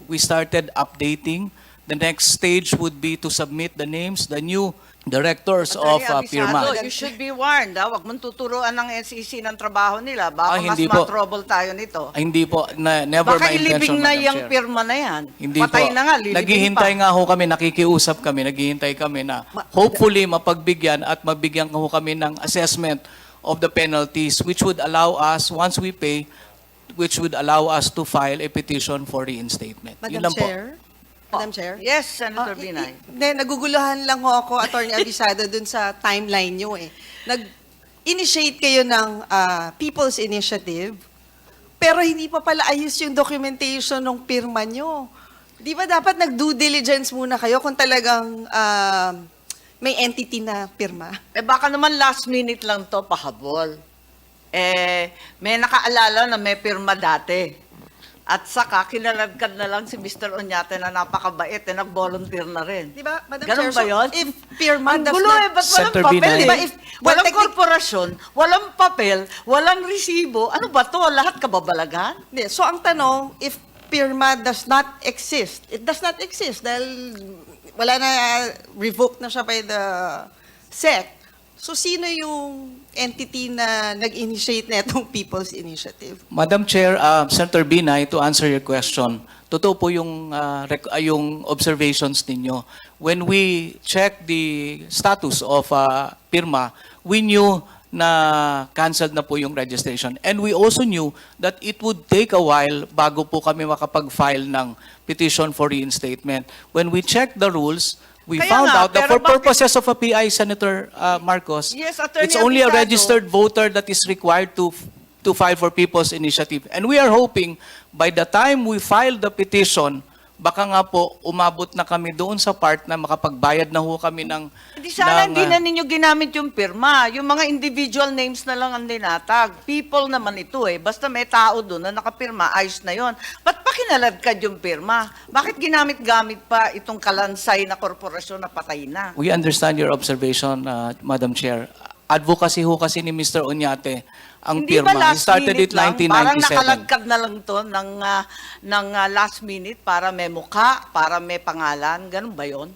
we started updating. The next stage would be to submit the names, the new directors of PIRMA. You should be warned. Huwag mong tuturuan ng SEC ng trabaho nila. Baka mas hindi po. ma-trouble tayo nito. Hindi po, never Baka my intention, ilibing na Madam yung Chair. pirma na yan. Hindi Patay po. na nga, lilibing Naghihintay pa. nga ho kami, nakikiusap kami, naghihintay kami na hopefully mapagbigyan at mabigyan ho kami ng assessment of the penalties which would allow us, once we pay, which would allow us to file a petition for reinstatement. Yun Madam lang po. Chair? Madam Chair? Yes, Senator Binay. Hindi, naguguluhan lang ho ako, Attorney Abisado, dun sa timeline nyo eh. Nag-initiate kayo ng People's Initiative, pero hindi pa pala ayos yung documentation ng pirma nyo. Di ba dapat nag-due diligence muna kayo kung talagang may entity na pirma? Baka naman last minute lang to pahabol. May nakaalala na may pirma dati. At saka, kinaladkad na lang si Mr. Oñate na napakabait nag-volunteer na rin. Di ba, Madam Ganun Chair? ba yun? So, if pirma Ang does gulo not... ba't walang Senator papel? Binay. Di ba? If- Walang technic- korporasyon, walang papel, walang resibo. Ano ba to? Lahat kababalagan? Hindi. So, ang tanong, if pirma does not exist, it does not exist dahil wala na, revoked na siya by the SEC. So, sino yung entity na nag-initiate na itong People's Initiative? Madam Chair, Senator Binay, to answer your question, totoo po yung observations ninyo. When we check the status of PIRMA, we knew na canceled na po yung registration. And we also knew that it would take a while bago po kami makapag-file ng petition for reinstatement. When we checked the rules, we Kaya found nga, out that pero for bakit- purposes of a PI, Senator Marcos, Yes, Attorney it's only a Abisado. registered voter that is required to file for People's Initiative. And we are hoping by the time we file the petition, baka nga po umabot na kami doon sa part na makapagbayad na ho kami ng... Hindi sana ng, hindi na ninyo ginamit yung pirma. Yung mga individual names na lang ang dinatag. People naman ito eh. Basta may tao doon na nakapirma, ayos na yon. Ba't pa kinaladkad yung pirma? Bakit ginamit-gamit pa itong kalansay na korporasyon na patay na? We understand your observation, Madam Chair. Advocacy ho kasi ni Mr. Oñate ang Hindi ba PIRMA. He last started minute it lang? Parang 1997. nakaladkad na lang to ng last minute para may mukha, para may pangalan. Ganun ba yon?